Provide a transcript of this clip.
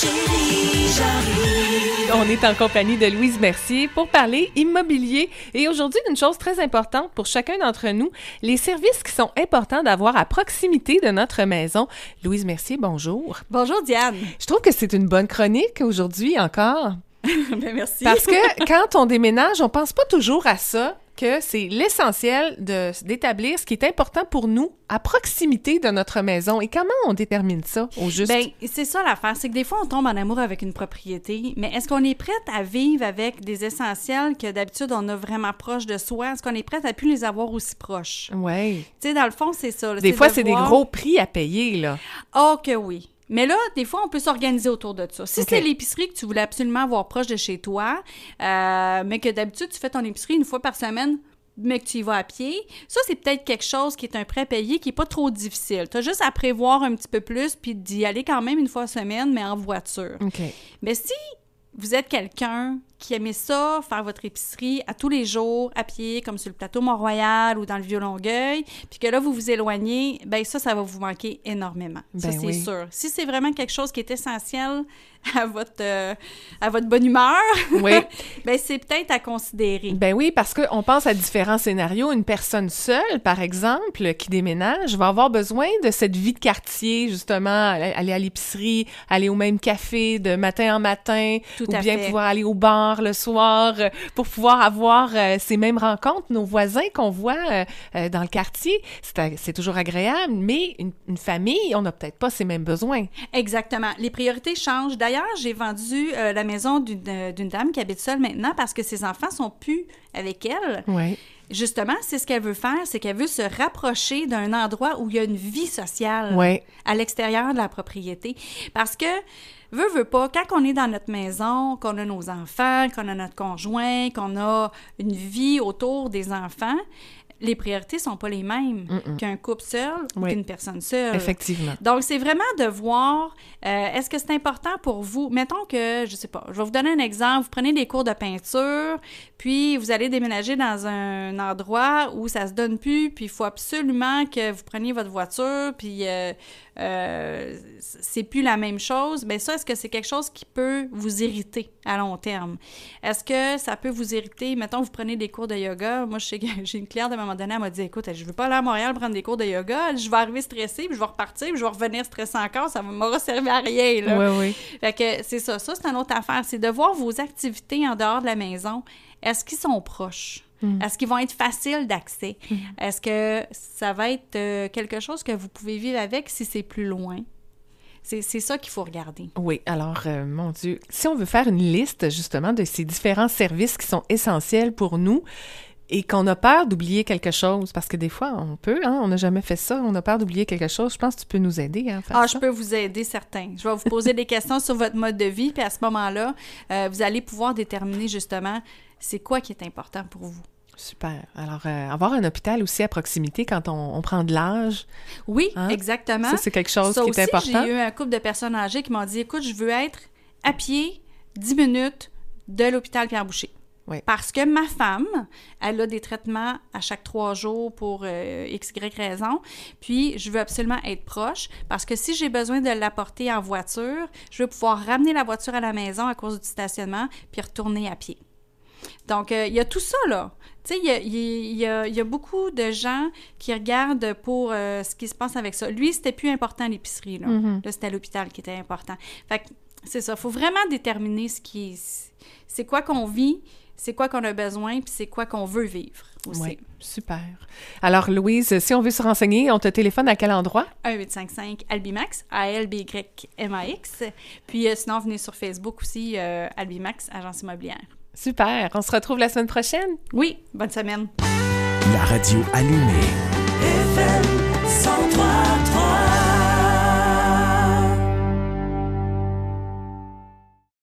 Chérie, j'arrive. On est en compagnie de Louise Mercier pour parler immobilier. Et aujourd'hui, une chose très importante pour chacun d'entre nous, les services qui sont importants d'avoir à proximité de notre maison. Louise Mercier, bonjour. Bonjour Diane. Je trouve que c'est une bonne chronique aujourd'hui encore. Ben, merci. Parce que quand on déménage, on pense pas toujours à ça, que c'est l'essentiel d'établir ce qui est important pour nous à proximité de notre maison. Et comment on détermine ça au juste? Ben, c'est ça l'affaire, c'est que des fois, on tombe en amour avec une propriété, mais est-ce qu'on est prête à vivre avec des essentiels que d'habitude, on a vraiment proche de soi? Est-ce qu'on est prête à plus les avoir aussi proches? Oui. Tu sais, dans le fond, c'est ça. Là, Des fois, c'est des gros prix à payer, là. Oh que oui. Mais là, des fois, on peut s'organiser autour de ça. Si OK. c'est l'épicerie que tu voulais absolument avoir proche de chez toi, mais que d'habitude, tu fais ton épicerie une fois par semaine, mais que tu y vas à pied, ça, c'est peut-être quelque chose qui est un prêt payé qui n'est pas trop difficile. Tu as juste à prévoir un petit peu plus puis d'y aller quand même une fois par semaine, mais en voiture. OK. Mais si vous êtes quelqu'un qui aimait ça, faire votre épicerie à tous les jours, à pied, comme sur le plateau Mont-Royal ou dans le Vieux-Longueuil, puis que là, vous vous éloignez, bien ça va vous manquer énormément. Ça, Ben c'est oui. sûr. Si c'est vraiment quelque chose qui est essentiel à votre bonne humeur, Oui. bien c'est peut-être à considérer. Ben oui, parce qu'on pense à différents scénarios. Une personne seule, par exemple, qui déménage, va avoir besoin de cette vie de quartier, justement, aller à l'épicerie, aller au même café de matin en matin, Tout ou à bien fait. pouvoir aller au bar le soir pour pouvoir avoir ces mêmes rencontres. Nos voisins qu'on voit dans le quartier, c'est toujours agréable, mais une famille, on n'a peut-être pas ces mêmes besoins. Exactement. Les priorités changent. D'ailleurs, j'ai vendu la maison d'une dame qui habite seule maintenant parce que ses enfants sont plus avec elle. Oui. Justement, c'est ce qu'elle veut faire, c'est qu'elle veut se rapprocher d'un endroit où il y a une vie sociale Ouais. à l'extérieur de la propriété. Parce que, veut pas, quand on est dans notre maison, qu'on a nos enfants, qu'on a notre conjoint, qu'on a une vie autour des enfants, les priorités sont pas les mêmes qu'un couple seul ou Oui. qu'une personne seule. Effectivement. Donc, c'est vraiment de voir, est-ce que c'est important pour vous? Mettons que, je sais pas, je vais vous donner un exemple. Vous prenez des cours de peinture, puis vous allez déménager dans un endroit où ça se donne plus, puis il faut absolument que vous preniez votre voiture, puis c'est plus la même chose. Bien ça, est-ce que c'est quelque chose qui peut vous irriter à long terme? Est-ce que ça peut vous irriter? Mettons, vous prenez des cours de yoga. Moi, je sais que j'ai une cliente à un moment donné, elle m'a dit, écoute, je veux pas aller à Montréal prendre des cours de yoga. Je vais arriver stressée, puis je vais repartir, puis je vais revenir stressée encore. Ça m'aura servi à rien, là. Oui, oui. Fait que c'est ça. Ça, c'est une autre affaire. C'est de voir vos activités en dehors de la maison. Est-ce qu'ils sont proches? Est-ce qu'ils vont être faciles d'accès? Est-ce que ça va être quelque chose que vous pouvez vivre avec si c'est plus loin? C'est ça qu'il faut regarder. Oui, alors, mon Dieu, si on veut faire une liste, justement, de ces différents services qui sont essentiels pour nous et qu'on a peur d'oublier quelque chose, parce que des fois, on peut, hein, on n'a jamais fait ça, on a peur d'oublier quelque chose, je pense que tu peux nous aider à faire ça. Je peux vous aider, certain. Je vais vous poser des questions sur votre mode de vie, puis à ce moment-là, vous allez pouvoir déterminer, justement, c'est quoi qui est important pour vous. Super. Alors, avoir un hôpital aussi à proximité quand on prend de l'âge. Oui, Hein? exactement. Ça, c'est quelque chose Ça qui aussi, est important. j'ai eu un couple de personnes âgées qui m'ont dit, écoute, je veux être à pied 10 minutes de l'hôpital Pierre-Boucher. Oui. Parce que ma femme, elle a des traitements à chaque 3 jours pour X, Y raison. Puis, je veux absolument être proche parce que si j'ai besoin de l'apporter en voiture, je veux pouvoir ramener la voiture à la maison à cause du stationnement puis retourner à pied. Donc, il y a tout ça, là. Tu sais, il y a beaucoup de gens qui regardent pour ce qui se passe avec ça. Lui, c'était plus important l'épicerie, là. Là, c'était l'hôpital qui était important. Fait que, c'est ça. Il faut vraiment déterminer c'est quoi qu'on vit, c'est quoi qu'on a besoin, puis c'est quoi qu'on veut vivre aussi. Oui, super. Alors, Louise, si on veut se renseigner, on te téléphone à quel endroit? 1-855-ALBIMAX, ALBYMAX. Puis sinon, venez sur Facebook aussi, ALBIMAX, agence immobilière. Super. On se retrouve la semaine prochaine. Oui, bonne semaine. La radio allumée. FM